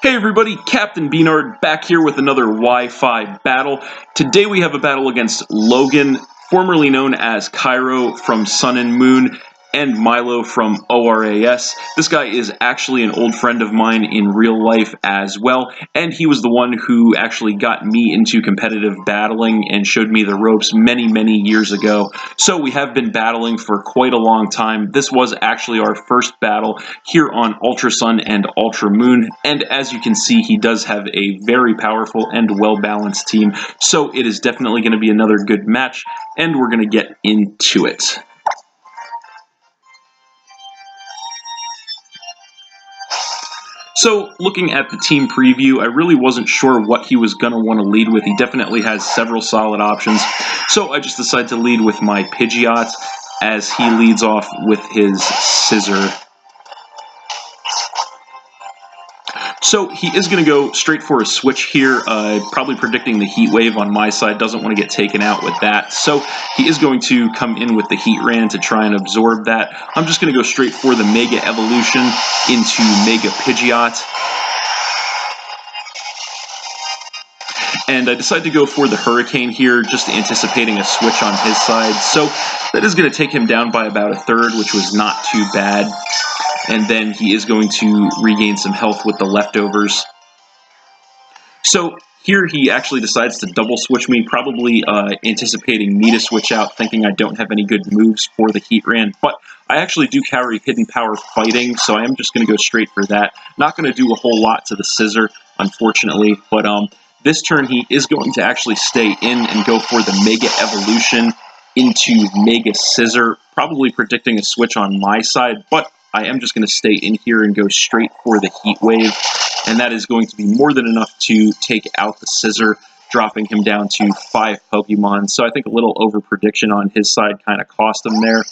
Hey everybody, Captain B-Nard back here with another Wi-Fi battle. Today we have a battle against Logan, formerly known as Cairo from Sun and Moon, and Milo from ORAS. This guy is actually an old friend of mine in real life as well, and he was the one who actually got me into competitive battling and showed me the ropes many years ago. So we have been battling for quite a long time. This was actually our first battle here on Ultra Sun and Ultra Moon, and as you can see, he does have a very powerful and well-balanced team, so it is definitely going to be another good match, and we're going to get into it. So, looking at the team preview, I really wasn't sure what he was going to want to lead with. He definitely has several solid options. So I just decided to lead with my Pidgeot as he leads off with his Scissor. So he is going to go straight for a switch here, probably predicting the Heat Wave on my side, doesn't want to get taken out with that. So he is going to come in with the Heatran to try and absorb that. I'm just going to go straight for the Mega Evolution into Mega Pidgeot. And I decided to go for the Hurricane here, just anticipating a switch on his side. So that is going to take him down by about a third, which was not too bad. And then he is going to regain some health with the leftovers. So here he actually decides to double switch me, probably anticipating me to switch out, thinking I don't have any good moves for the Heatran. But I actually do carry Hidden Power Fighting, so I am just going to go straight for that. Not going to do a whole lot to the Scissor, unfortunately, but this turn he is going to actually stay in and go for the Mega Evolution into Mega Scissor, probably predicting a switch on my side, but I am just going to stay in here and go straight for the Heat Wave, and that is going to be more than enough to take out the Scissor, dropping him down to 5 Pokemon. So I think a little over-prediction on his side kind of cost him there.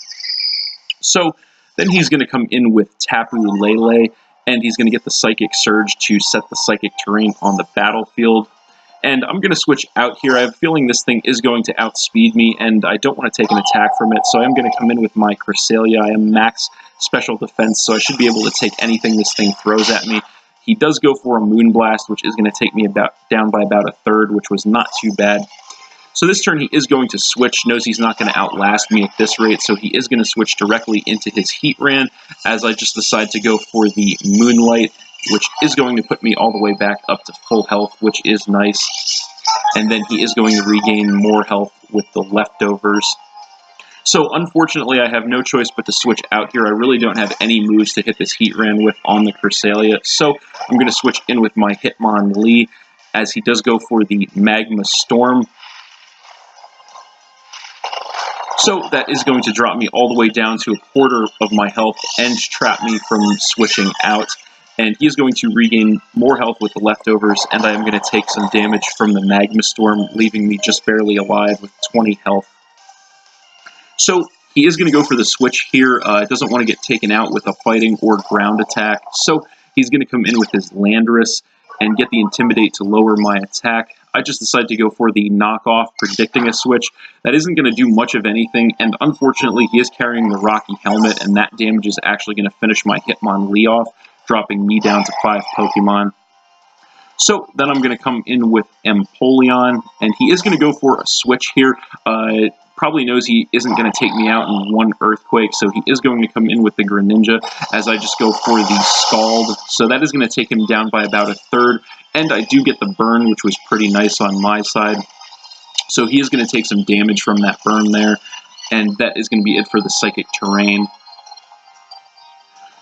So then he's going to come in with Tapu Lele, and he's going to get the Psychic Surge to set the Psychic Terrain on the battlefield. And I'm going to switch out here. I have a feeling this thing is going to outspeed me, and I don't want to take an attack from it, so I'm going to come in with my Cresselia. I am max special defense, so I should be able to take anything this thing throws at me. He does go for a Moonblast, which is going to take me down by about a third, which was not too bad. So this turn he is going to switch, knows he's not going to outlast me at this rate, so he is going to switch directly into his Heatran, as I just decide to go for the Moonlight, which is going to put me all the way back up to full health, which is nice. And then he is going to regain more health with the leftovers. So unfortunately, I have no choice but to switch out here. I really don't have any moves to hit this Heatran with on the Cresselia, so I'm going to switch in with my Hitmonlee, as he does go for the Magma Storm. So that is going to drop me all the way down to a quarter of my health and trap me from switching out. And he is going to regain more health with the leftovers, and I am going to take some damage from the Magma Storm, leaving me just barely alive with 20 health. So he is going to go for the switch here. Doesn't want to get taken out with a fighting or ground attack, so he's going to come in with his Landorus and get the Intimidate to lower my attack. I just decided to go for the knockoff, predicting a switch. That isn't going to do much of anything, and unfortunately he is carrying the Rocky Helmet, and that damage is actually going to finish my Hitmonlee off, dropping me down to 5 Pokemon. So then I'm going to come in with Empoleon, and he is going to go for a switch here. Probably knows he isn't going to take me out in one Earthquake, so he is going to come in with the Greninja, as I just go for the Scald. So that is going to take him down by about a third, and I do get the burn, which was pretty nice on my side. So he is going to take some damage from that burn there, and that is going to be it for the Psychic Terrain.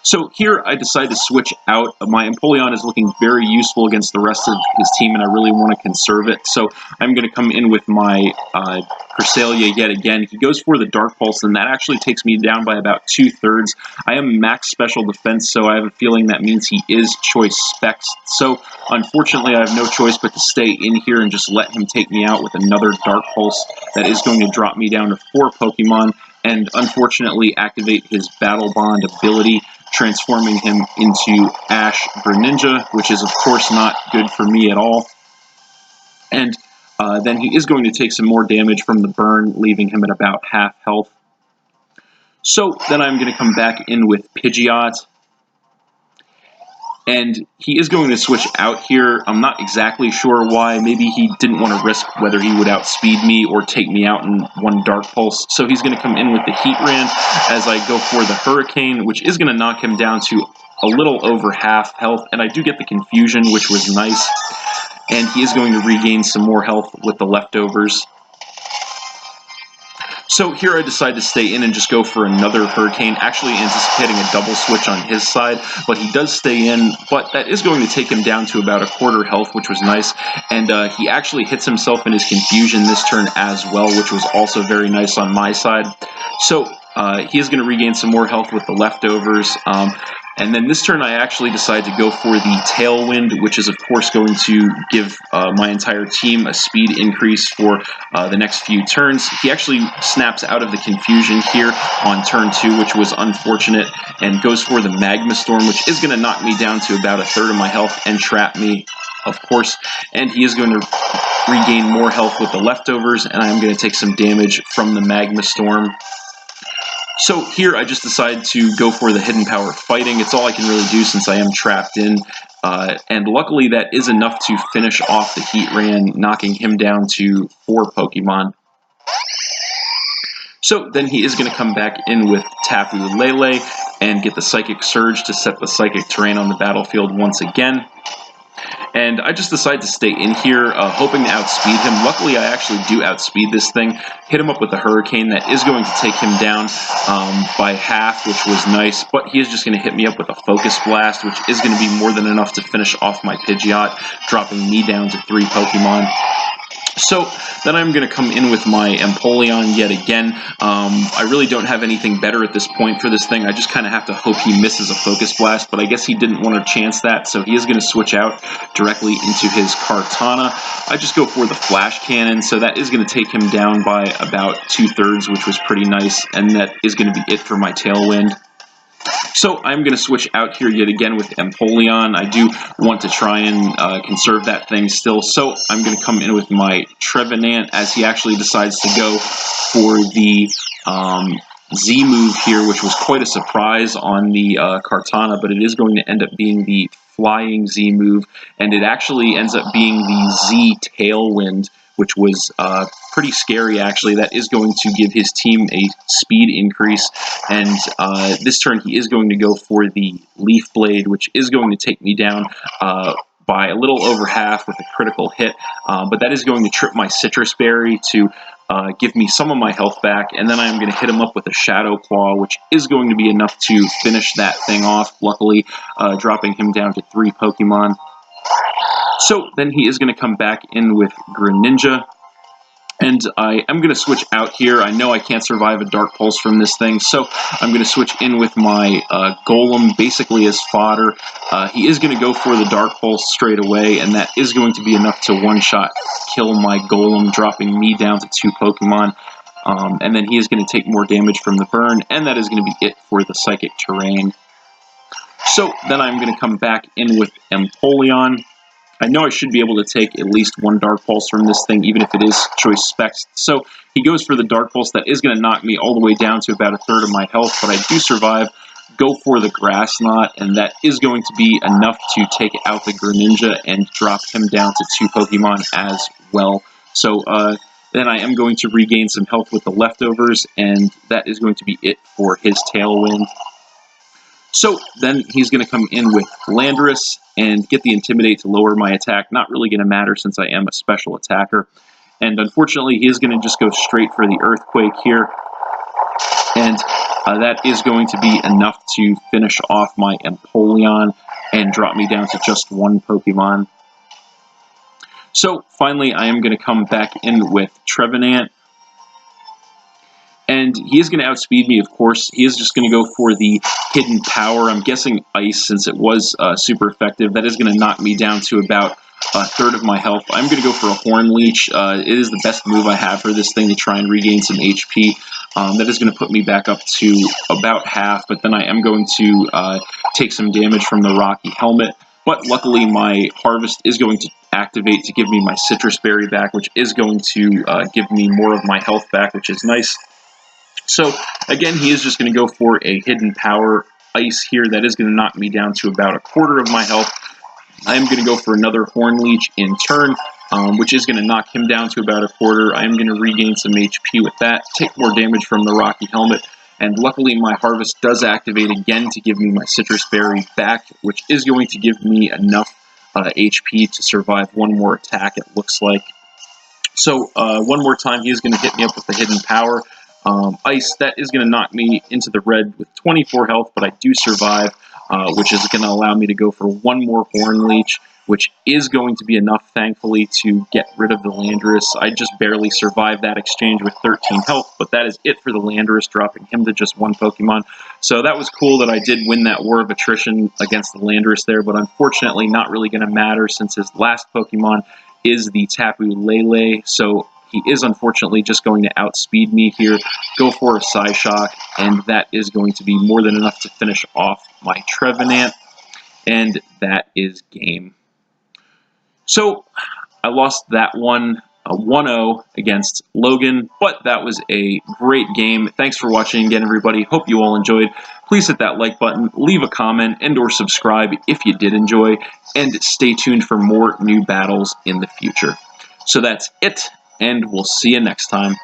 So here I decide to switch out. My Empoleon is looking very useful against the rest of his team, and I really want to conserve it. So I'm going to come in with my Cresselia yet again. He goes for the Dark Pulse, and that actually takes me down by about 2/3. I am max special defense, so I have a feeling that means he is choice specs. So unfortunately, I have no choice but to stay in here and just let him take me out with another Dark Pulse that is going to drop me down to 4 Pokemon, and unfortunately activate his Battle Bond ability, transforming him into Ash Greninja, which is of course not good for me at all. And then he is going to take some more damage from the burn, leaving him at about half health. So then I'm going to come back in with Pidgeot, And he is going to switch out here. I'm not exactly sure why. Maybe he didn't want to risk whether he would outspeed me or take me out in one Dark Pulse. So he's going to come in with the Heat Ran as I go for the Hurricane, which is going to knock him down to a little over half health. And I do get the Confusion, which was nice. And he is going to regain some more health with the leftovers. So here I decide to stay in and just go for another Hurricane, actually anticipating a double switch on his side, but he does stay in, but that is going to take him down to about a quarter health, which was nice, and he actually hits himself in his Confusion this turn as well, which was also very nice on my side. So he is going to regain some more health with the leftovers. And then this turn I actually decide to go for the Tailwind, which is of course going to give my entire team a speed increase for the next few turns. He actually snaps out of the Confusion here on turn 2, which was unfortunate, and goes for the Magma Storm, which is going to knock me down to about a third of my health and trap me, of course. And he is going to regain more health with the leftovers, and I'm going to take some damage from the Magma Storm. So here I just decide to go for the Hidden Power Fighting. It's all I can really do since I am trapped in. And luckily that is enough to finish off the Heat Ran, knocking him down to 4 Pokemon. So then he is going to come back in with Tapu Lele and get the Psychic Surge to set the Psychic Terrain on the battlefield once again. And I just decide to stay in here, hoping to outspeed him. Luckily, I actually do outspeed this thing. Hit him up with a Hurricane that is going to take him down by half, which was nice. But he is just going to hit me up with a Focus Blast, which is going to be more than enough to finish off my Pidgeot, dropping me down to 3 Pokemon. So then I'm going to come in with my Empoleon yet again. I really don't have anything better at this point for this thing. I just kind of have to hope he misses a Focus Blast, but I guess he didn't want to chance that, so he is going to switch out directly into his Kartana. I just go for the Flash Cannon, so that is going to take him down by about 2/3, which was pretty nice, and that is going to be it for my Tailwind. So I'm going to switch out here yet again with Empoleon. I do want to try and conserve that thing still, so I'm going to come in with my Trevenant as he actually decides to go for the Z move here, which was quite a surprise on the Kartana, but it is going to end up being the Flying Z move, and it actually ends up being the Z Tailwind, which was pretty scary, actually. That is going to give his team a speed increase, and this turn he is going to go for the Leaf Blade, which is going to take me down by a little over half with a critical hit, but that is going to trip my Citrus Berry to give me some of my health back, and then I'm going to hit him up with a Shadow Claw, which is going to be enough to finish that thing off, luckily, dropping him down to 3 Pokemon. So then he is going to come back in with Greninja, and I am going to switch out here. I know I can't survive a Dark Pulse from this thing, so I'm going to switch in with my Golem, basically as fodder. He is going to go for the Dark Pulse straight away, and that is going to be enough to one-shot kill my Golem, dropping me down to 2 Pokemon. And then he is going to take more damage from the burn, and that is going to be it for the Psychic Terrain. So then I'm going to come back in with Empoleon. I know I should be able to take at least 1 Dark Pulse from this thing, even if it is Choice Specs. So he goes for the Dark Pulse. That is going to knock me all the way down to about a third of my health, but I do survive. Go for the Grass Knot, and that is going to be enough to take out the Greninja and drop him down to 2 Pokemon as well. So then I am going to regain some health with the leftovers, and that is going to be it for his Tailwind. So then he's going to come in with Landorus and get the Intimidate to lower my attack. Not really going to matter since I am a special attacker. And unfortunately, he is going to just go straight for the Earthquake here. And that is going to be enough to finish off my Empoleon and drop me down to just 1 Pokemon. So finally, I am going to come back in with Trevenant. And he is going to outspeed me, of course. He is just going to go for the Hidden Power. I'm guessing Ice, since it was super effective. That is going to knock me down to about a third of my health. I'm going to go for a Horn Leech. It is the best move I have for this thing to try and regain some HP. That is going to put me back up to about half, but then I am going to take some damage from the Rocky Helmet. But luckily, my Harvest is going to activate to give me my Citrus Berry back, which is going to give me more of my health back, which is nice. So, again, he is just going to go for a Hidden Power. Ice here. That is going to knock me down to about a quarter of my health. I am going to go for another Horn Leech in turn, which is going to knock him down to about a quarter. I am going to regain some HP with that, take more damage from the Rocky Helmet, and luckily my Harvest does activate again to give me my Citrus Berry back, which is going to give me enough HP to survive one more attack, it looks like. So one more time, he is going to hit me up with the Hidden Power. Ice, that is going to knock me into the red with 24 health, but I do survive, which is going to allow me to go for one more Horn Leech, which is going to be enough, thankfully, to get rid of the Landorus. I just barely survived that exchange with 13 health, but that is it for the Landorus, dropping him to just one Pokemon. So that was cool that I did win that War of Attrition against the Landorus there, but unfortunately not really going to matter since his last Pokemon is the Tapu Lele, so he is unfortunately just going to outspeed me here, go for a Psyshock, and that is going to be more than enough to finish off my Trevenant, and that is game. So I lost that one, a 1-0 against Logan, but that was a great game. Thanks for watching again, everybody. Hope you all enjoyed. Please hit that like button, leave a comment, and or subscribe if you did enjoy, and stay tuned for more new battles in the future. So that's it, and we'll see you next time.